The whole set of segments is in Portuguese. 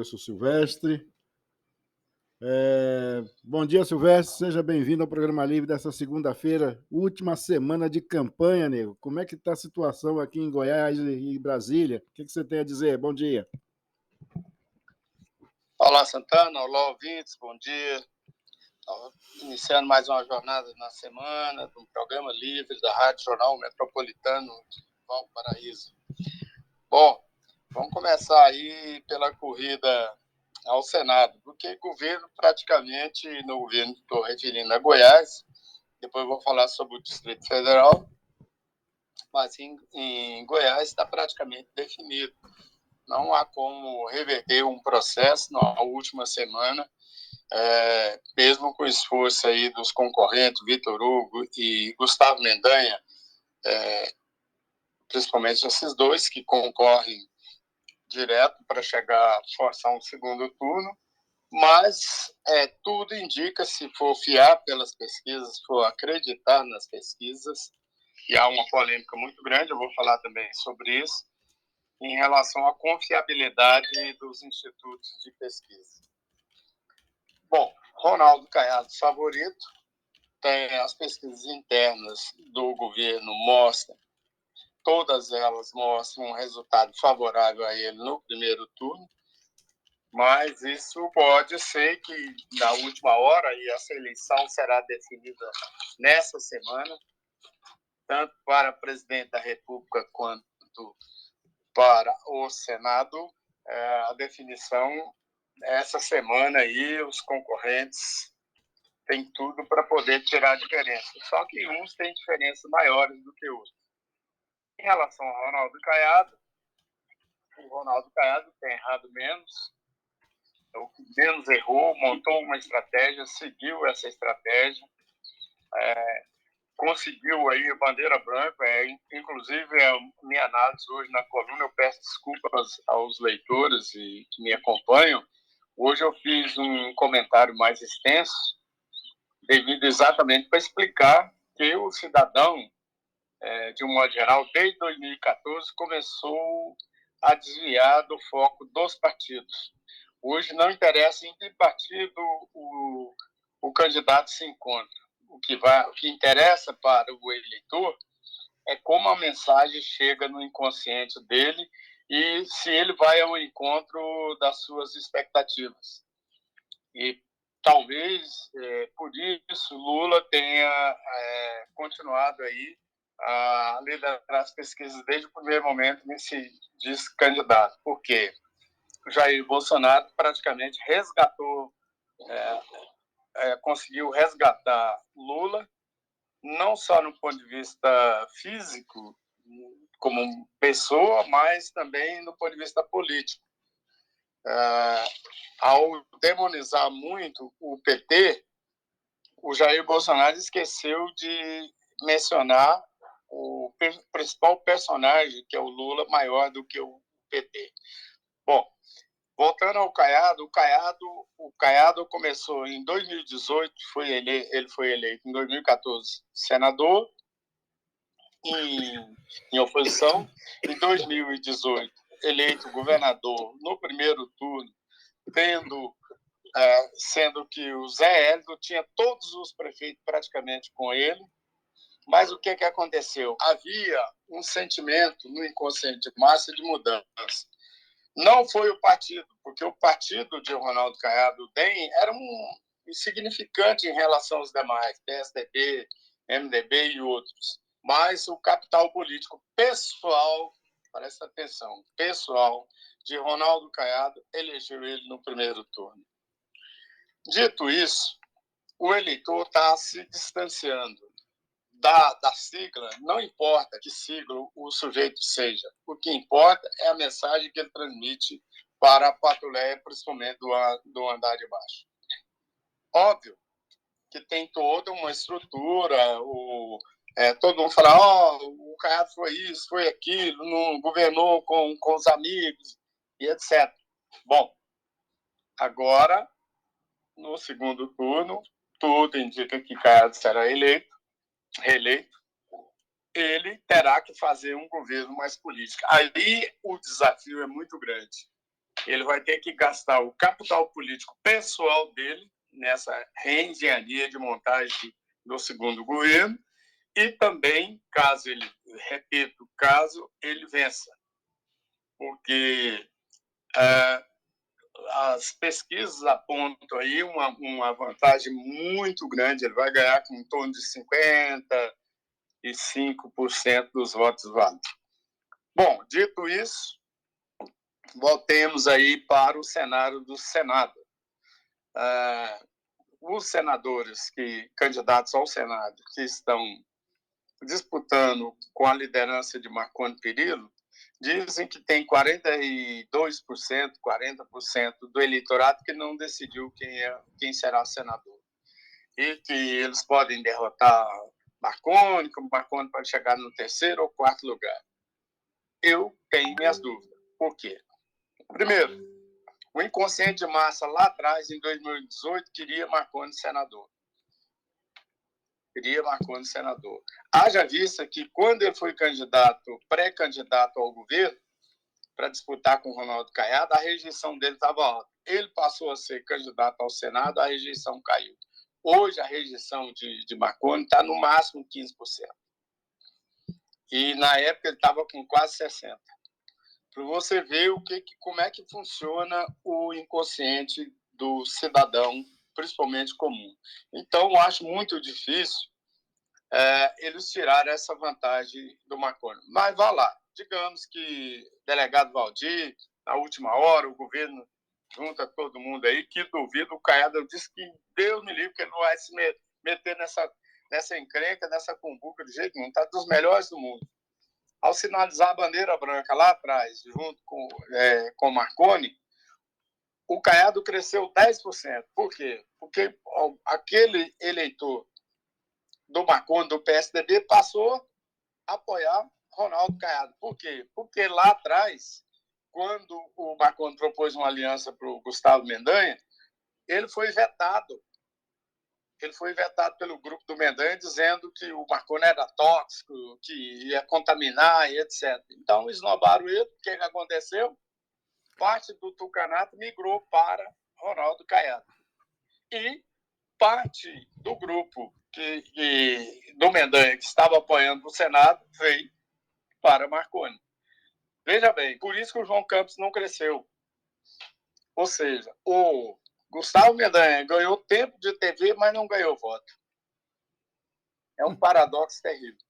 Adilson Silvestre. Bom dia, Silvestre. Seja bem-vindo ao Programa Livre dessa segunda-feira, última semana de campanha, nego. Como é que está a situação aqui em Goiás e Brasília? O que você tem a dizer? Bom dia. Olá, Santana. Olá, ouvintes. Bom dia. Iniciando mais uma jornada na semana do programa livre da Rádio Jornal Metropolitano de Valparaíso. Bom, vamos começar aí pela corrida ao Senado, porque governo praticamente, no governo estou referindo a Goiás, depois vou falar sobre o Distrito Federal, mas em Goiás está praticamente definido. Não há como reverter um processo na última semana, mesmo com o esforço aí dos concorrentes, Vitor Hugo e Gustavo Mendanha, principalmente esses dois que concorrem direto para chegar a forçar um segundo turno, mas tudo indica, se for fiar pelas pesquisas, se for acreditar nas pesquisas, e há uma polêmica muito grande, eu vou falar também sobre isso, em relação à confiabilidade dos institutos de pesquisa. Bom, Ronaldo Caiado favorito, as pesquisas internas do governo mostram, todas elas mostram um resultado favorável a ele no primeiro turno, mas isso pode ser que na última hora, e essa eleição será definida nessa semana, tanto para presidente da República quanto para o Senado, a definição essa semana aí, os concorrentes têm tudo para poder tirar a diferença. Só que uns têm diferenças maiores do que outros. Em relação ao Ronaldo Caiado, o Ronaldo Caiado tem errado menos, o que menos errou, montou uma estratégia, seguiu essa estratégia, conseguiu aí a bandeira branca, inclusive a minha análise hoje na coluna, eu peço desculpas aos leitores que me acompanham. Hoje eu fiz um comentário mais extenso, devido exatamente para explicar que o cidadão, de um modo geral, desde 2014, começou a desviar do foco dos partidos. Hoje não interessa em que partido o candidato se encontra. O que interessa para o eleitor é como a mensagem chega no inconsciente dele e se ele vai ao encontro das suas expectativas. E talvez, por isso, Lula tenha continuado aí a liderar as pesquisas desde o primeiro momento nesse candidato. Por quê? O Jair Bolsonaro praticamente resgatou, conseguiu resgatar Lula, não só no ponto de vista físico, como pessoa, mas também no ponto de vista político. Ao demonizar muito o PT, o Jair Bolsonaro esqueceu de mencionar o principal personagem, que é o Lula, maior do que o PT. Bom, voltando ao Caiado, o Caiado começou em 2018, ele foi eleito em 2014 senador, em oposição, em 2018 eleito governador no primeiro turno, sendo que o Zé Hélio tinha todos os prefeitos praticamente com ele, mas o que aconteceu? Havia um sentimento no inconsciente de massa de mudança. Não foi o partido, porque o partido de Ronaldo Caiado DEM era insignificante em relação aos demais, PSDB, MDB e outros. Mas o capital político pessoal, presta atenção, pessoal de Ronaldo Caiado elegeu ele no primeiro turno. Dito isso, o eleitor está se distanciando da sigla, não importa que sigla o sujeito seja, o que importa é a mensagem que ele transmite para a plateia, principalmente do andar de baixo. Óbvio que tem toda uma estrutura, todo mundo fala, o Caiado foi isso, foi aquilo, não governou com os amigos e etc. Bom, agora, no segundo turno, tudo indica que Caiado será reeleito, ele terá que fazer um governo mais político. Ali o desafio é muito grande. ele vai ter que gastar o capital político pessoal dele nessa reengenharia de montagem do segundo governo e também, caso ele vença, porque as pesquisas apontam aí uma vantagem muito grande, ele vai ganhar com em torno de 55% dos votos válidos. Bom, dito isso, voltemos aí para o cenário do Senado. Os senadores candidatos ao Senado que estão disputando com a liderança de Marconi Perillo dizem que tem 42%, 40% do eleitorado que não decidiu quem será senador. E que eles podem derrotar Marconi, que o Marconi pode chegar no terceiro ou quarto lugar. Eu tenho minhas dúvidas. Por quê? Primeiro, o inconsciente de massa lá atrás, em 2018, queria Marconi senador. Haja vista que quando ele foi pré-candidato ao governo, para disputar com o Ronaldo Caiado, a rejeição dele estava alta. Ele passou a ser candidato ao Senado, a rejeição caiu. Hoje, a rejeição de Marconi está no máximo 15%. E, na época, ele estava com quase 60%. Para você ver como é que funciona o inconsciente do cidadão, principalmente comum. Então, eu acho muito difícil eles tirarem essa vantagem do Marconi. Mas vá lá, digamos que o delegado Valdir, na última hora, o governo junta todo mundo aí, que duvida, o Caiado disse que Deus me livre, que ele não vai se meter nessa encrenca, nessa cumbuca de jeito nenhum, está dos melhores do mundo. Ao sinalizar a bandeira branca lá atrás, junto com Marconi, o Caiado cresceu 10%. Por quê? Porque aquele eleitor do Marconi, do PSDB, passou a apoiar Ronaldo Caiado. Por quê? Porque lá atrás, quando o Marconi propôs uma aliança para o Gustavo Mendanha, ele foi vetado. Ele foi vetado pelo grupo do Mendanha, dizendo que o Marconi era tóxico, que ia contaminar e etc. Então, esnobaram ele. O que aconteceu? Parte do tucanato migrou para Ronaldo Caiado. E parte do grupo do Mendanha, que estava apoiando o Senado, veio para Marconi. Veja bem, por isso que o João Campos não cresceu. Ou seja, o Gustavo Mendanha ganhou tempo de TV, mas não ganhou voto. É um paradoxo terrível.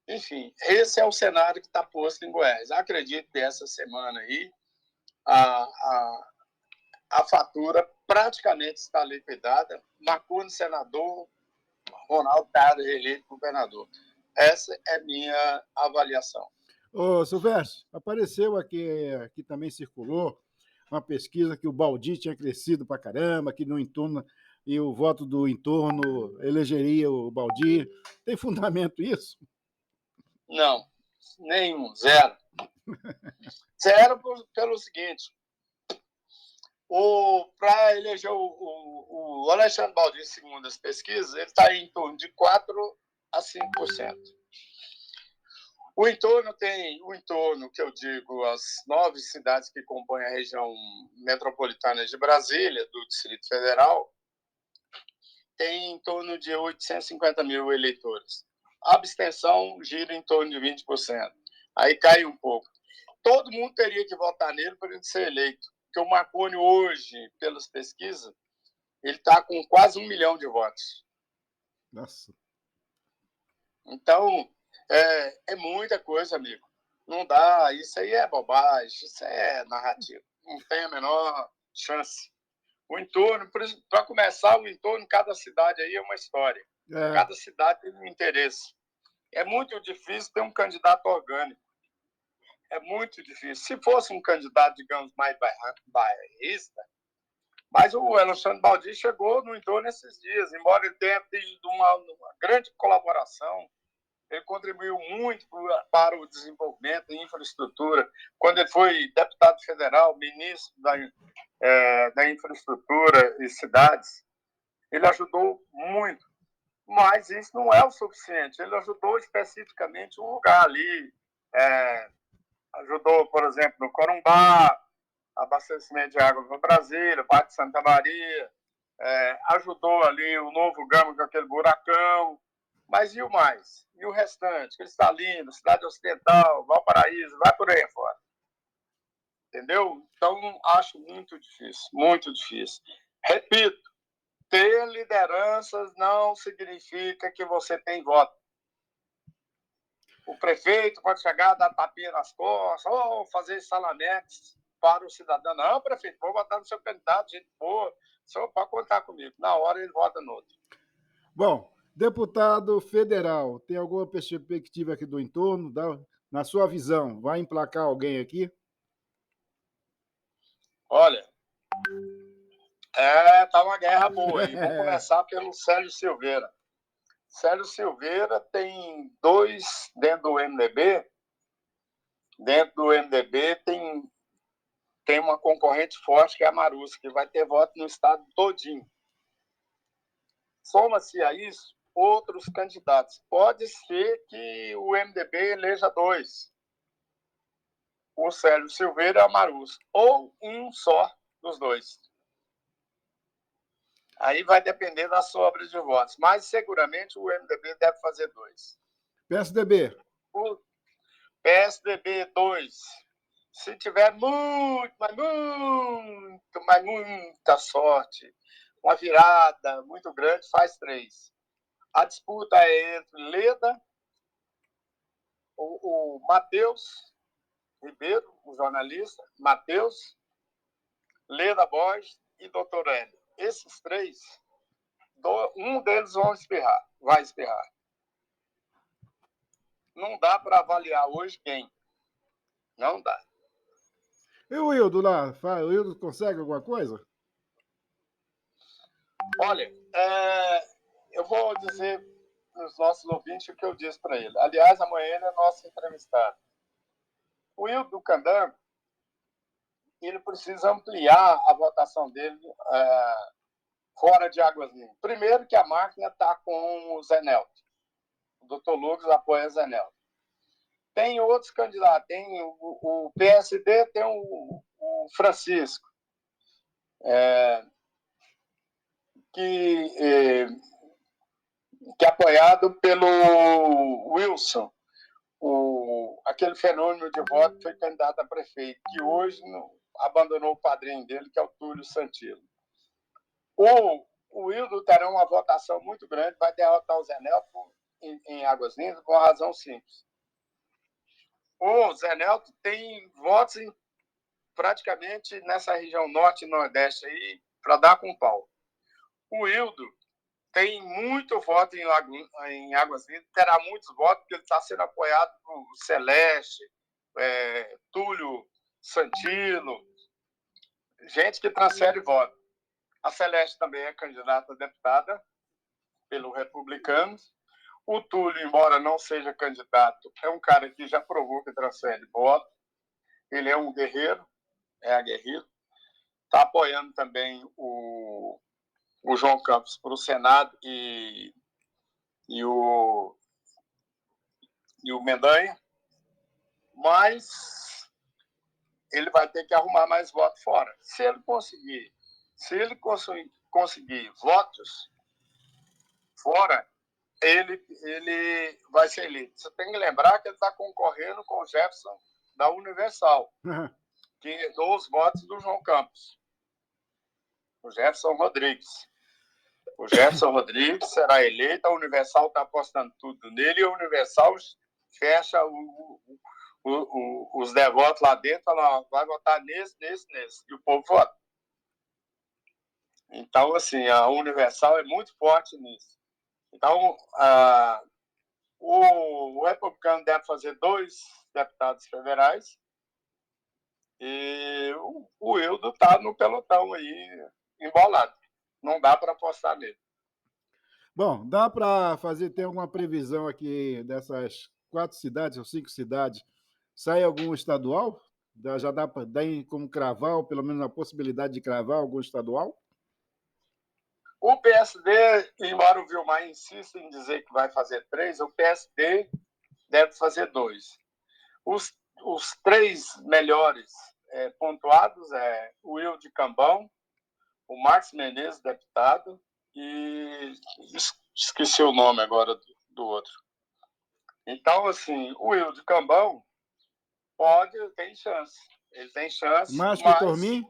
Enfim, esse é o cenário que está posto em Goiás. Acredito que essa semana aí a fatura praticamente está liquidada. Marconi senador, Ronaldo Caiado reeleito governador. Essa é minha avaliação. Ô, Silvestre, apareceu aqui também circulou uma pesquisa que o Baldi tinha crescido pra caramba, que no entorno e o voto do entorno elegeria o Baldi. Tem fundamento isso? Não, nenhum, zero. Zero pelo seguinte, para eleger o Alexandre Baldi, segundo as pesquisas, ele está em torno de 4% a 5%. O entorno, que eu digo, as 9 cidades que compõem a região metropolitana de Brasília, do Distrito Federal, tem em torno de 850 mil eleitores. A abstenção gira em torno de 20%. Aí cai um pouco. Todo mundo teria que votar nele para ele ser eleito. Porque o Marconi hoje, pelas pesquisas, ele está com quase 1 milhão de votos. Nossa. Então, é muita coisa, amigo. Não dá, isso aí é bobagem, isso é narrativa. Não tem a menor chance. O entorno, para começar, o entorno, cada cidade aí é uma história. Cada cidade tem um interesse. É muito difícil ter um candidato orgânico. É muito difícil. Se fosse um candidato, digamos, mais bairrista, mas o Alexandre Baldi chegou no entorno esses dias, embora ele tenha tido uma grande colaboração, ele contribuiu muito para o desenvolvimento da infraestrutura. Quando ele foi deputado federal, ministro da infraestrutura e cidades, ele ajudou muito. Mas isso não é o suficiente. Ele ajudou especificamente um lugar ali, ajudou, por exemplo, no Corumbá, abastecimento de água para Brasília, parte de Santa Maria, ajudou ali o Novo Gama com aquele buracão, mas e o mais? E o restante? Cristalina, Cidade Ocidental, Valparaíso, vai por aí fora. Entendeu? Então, acho muito difícil, muito difícil. Repito, ter lideranças não significa que você tem voto. O prefeito pode chegar, dar tapinha nas costas, ou fazer salamex para o cidadão. Não, prefeito, vou votar no seu candidato, gente boa, só pode contar comigo. Na hora ele vota no outro. Bom, deputado federal, tem alguma perspectiva aqui do entorno? Na sua visão, vai emplacar alguém aqui? Olha, tá uma guerra boa aí. Vamos começar pelo Célio Silveira. Célio Silveira tem 2 dentro do MDB. Dentro do MDB tem uma concorrente forte, que é a Marusca, que vai ter voto no estado todinho. Soma-se a isso outros candidatos. Pode ser que o MDB eleja 2. O Célio Silveira e a Marusca. Ou um só dos 2. Aí vai depender da sobra de votos. Mas seguramente o MDB deve fazer 2. PSDB. O PSDB 2. Se tiver muito, mas muita sorte, uma virada muito grande, faz 3. A disputa é entre Leda, o Matheus Ribeiro, o jornalista, Matheus, Leda Borges e Dr. Hélio. Esses 3, um deles vai espirrar. Não dá para avaliar hoje quem. Não dá. E o Wildo lá? O Wildo consegue alguma coisa? Olha, eu vou dizer para os nossos ouvintes o que eu disse para ele. Aliás, amanhã ele é nosso entrevistado. O Wildo Candango, ele precisa ampliar a votação dele fora de Águas Lindas. Primeiro que a máquina está com o Zé Nelto. O doutor Lucas apoia o Zé Nelto. Tem outros candidatos. Tem o PSD, tem o Francisco, que é apoiado pelo Wilson, aquele fenômeno de voto que foi candidato a prefeito, que hoje abandonou o padrinho dele, que é o Túlio Santilo. O Wildo terá uma votação muito grande, vai derrotar o Zé Nelto em Águas Lindas, com uma razão simples. O Zé Nelto tem votos praticamente nessa região norte e nordeste aí, para dar com pau. O Wildo tem muito voto em Águas Lindas, terá muitos votos, porque ele está sendo apoiado por Celeste, Túlio Santilo, gente que transfere voto. A Celeste também é candidata a deputada pelo Republicanos. O Túlio, embora não seja candidato, é um cara que já provou que transfere voto. Ele é um guerreiro, é aguerrido. Está apoiando também o João Campos para o Senado e o Mendanha, mas ele vai ter que arrumar mais votos fora. Se ele conseguir votos fora, ele vai ser eleito. Você tem que lembrar que ele está concorrendo com o Jefferson da Universal, que herdou os votos do João Campos, o Jefferson Rodrigues. O Jefferson Rodrigues será eleito, a Universal está apostando tudo nele, e a Universal fecha os devotos lá dentro, fala, vai votar nesse, e o povo vota. Então, assim, a Universal é muito forte nisso. Então, o republicano deve fazer 2 deputados federais e o Wildo está no pelotão aí, embolado. Não dá para apostar nele. Bom, dá para ter alguma previsão aqui dessas 4 cidades ou 5 cidades? Sai algum estadual? Já dá como cravar, ou pelo menos a possibilidade de cravar algum estadual? O PSD, embora o Vilmar insista em dizer que vai fazer 3, o PSD deve fazer 2. Os 3 melhores pontuados o Wilde Cambão, o Marcos Menezes, deputado, e esqueci o nome agora do outro. Então, assim, o Wilde Cambão tem chance. Ele tem chance, Mais que o mas... Tormin?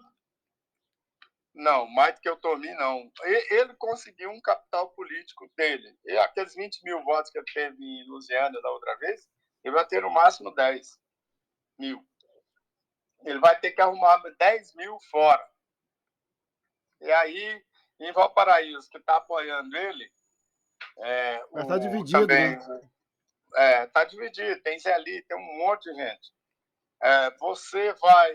Não, mais do que o Tormin, não. Ele conseguiu um capital político dele. E aqueles 20 mil votos que ele teve em Lusiânia da outra vez, ele vai ter no máximo 10 mil. Ele vai ter que arrumar 10 mil fora. E aí, em Valparaíso, que está apoiando ele, Mas está dividido, também, né? Está dividido. Tem Zé Ali, tem um monte de gente. Você vai...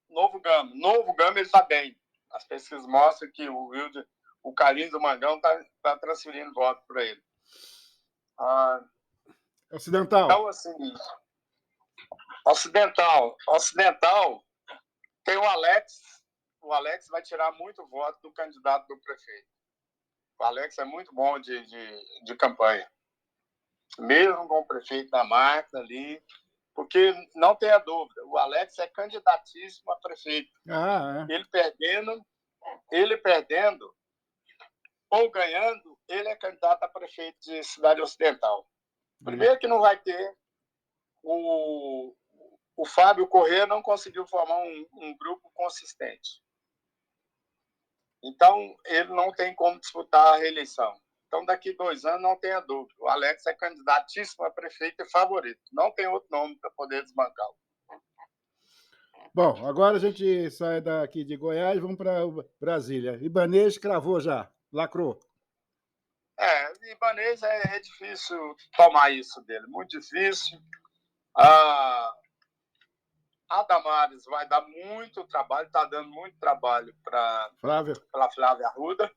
Novo Gama ele está bem. As pesquisas mostram que o Carlinhos do Mangão está transferindo voto para ele. Ocidental. Então, assim, Ocidental tem o Alex. O Alex vai tirar muito voto do candidato do prefeito. O Alex é muito bom de campanha. Mesmo com o prefeito da máquina ali, porque não tenha dúvida, o Alex é candidatíssimo a prefeito. Ele perdendo ou ganhando, ele é candidato a prefeito de Cidade Ocidental. Primeiro que não vai ter o Fábio Corrêa não conseguiu formar um grupo consistente. Então, ele não tem como disputar a reeleição. Então, daqui 2 anos, não tenha dúvida. O Alex é candidatíssimo a prefeito e favorito. Não tem outro nome para poder desbancá-lo. Bom, agora a gente sai daqui de Goiás e vamos para Brasília. Ibanez cravou já, lacrou. Ibanez é difícil tomar isso dele, muito difícil. A Damares vai dar muito trabalho, está dando muito trabalho para Flávia Arruda.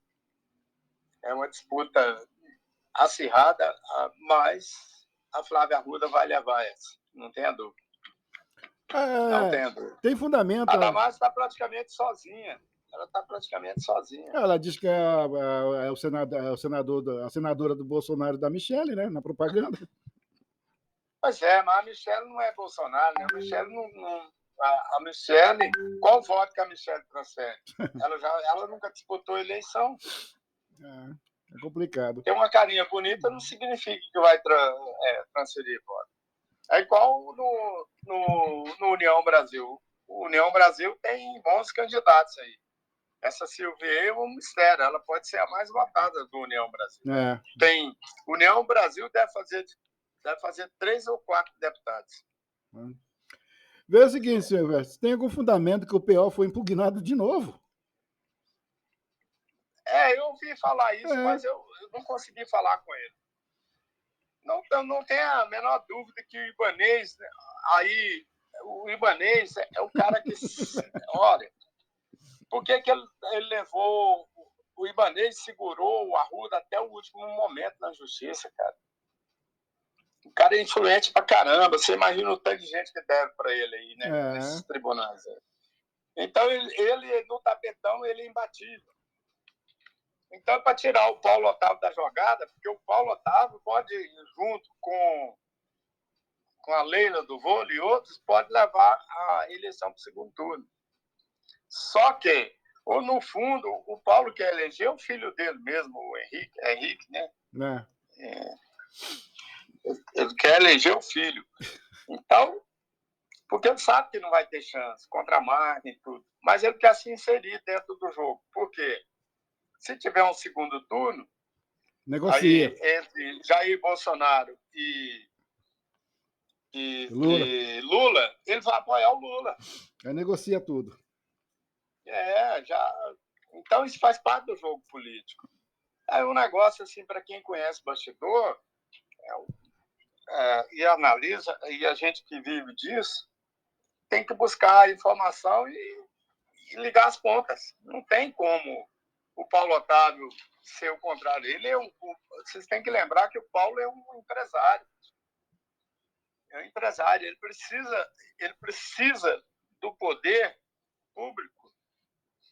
É uma disputa acirrada, mas a Flávia Arruda vai levar essa, não tenha dúvida. Não tenha dúvida. Tem fundamento. A Damares está praticamente sozinha. Ela está praticamente sozinha. Ela diz que é a senadora do Bolsonaro da Michelle, né? Na propaganda. Pois é, mas a Michelle não é Bolsonaro, né? A Michelle não. A Michelle, qual voto que a Michelle transfere? Ela nunca disputou eleição. É complicado. Ter uma carinha bonita não significa que vai transferir voto. É igual no União Brasil. O União Brasil tem bons candidatos aí. Essa Silvia é um mistério. Ela pode ser a mais votada do União Brasil. Tem União Brasil deve fazer 3 ou 4 deputados. Vê o seguinte, Silvestre, tem algum fundamento que o PO foi impugnado de novo? Eu ouvi falar isso, mas eu não consegui falar com ele. Não tem a menor dúvida que o Ibanez, o Ibanez é o cara que... Olha, por que ele levou... O Ibanez segurou o Arruda até o último momento na justiça, cara. O cara é influente pra caramba. Você imagina o tanto de gente que deve pra ele aí, né? Nesses tribunais. Então, ele no tapetão, ele é imbatível. Então, para tirar o Paulo Otávio da jogada, porque o Paulo Otávio pode, junto com a Leila do vôlei e outros, pode levar a eleição para o segundo turno. Só que, ou no fundo, o Paulo quer eleger o filho dele mesmo, o Henrique, né? Ele quer eleger o filho. Então, porque ele sabe que não vai ter chance contra a máquina e tudo. Mas ele quer se inserir dentro do jogo. Por quê? Se tiver um segundo turno, negocia. Aí, entre Jair Bolsonaro e Lula, ele vai apoiar o Lula. Negocia tudo. Então isso faz parte do jogo político. É um negócio assim, para quem conhece bastidor e analisa, e a gente que vive disso, tem que buscar a informação e ligar as pontas. Não tem como o Paulo Otávio ser o contrário. Vocês têm que lembrar que o Paulo é um empresário. Ele precisa do poder público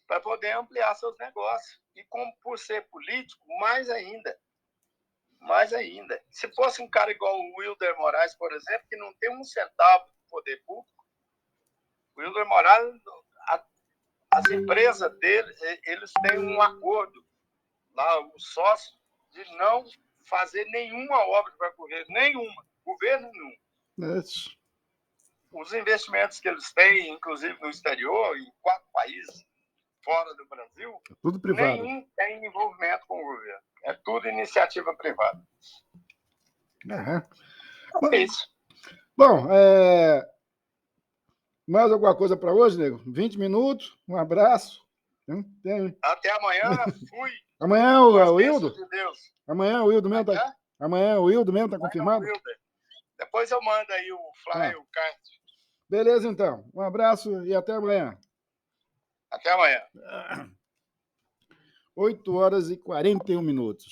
para poder ampliar seus negócios. E por ser político, mais ainda. Se fosse um cara igual o Wilder Moraes, por exemplo, que não tem um centavo de poder público, O Wilder Moraes, as empresas dele, eles têm um acordo lá, o sócio, de não fazer nenhuma obra para governo, nenhuma, governo nenhum. Isso. Os investimentos que eles têm, inclusive no exterior, em 4 países fora do Brasil, Tudo privado. nenhum tem envolvimento com o governo. É tudo iniciativa privada. Bom, É isso. Bom, mais alguma coisa para hoje, nego? 20 minutos, um abraço. Até amanhã, fui. Amanhã Com o as bênçãos Wildo? de Deus. Amanhã o Wildo mesmo tá. Amanhã o Wildo mesmo tá confirmado? Wilder. Depois eu mando aí o flyer, o card. Beleza, então. Um abraço e até amanhã. Até amanhã. 8h41.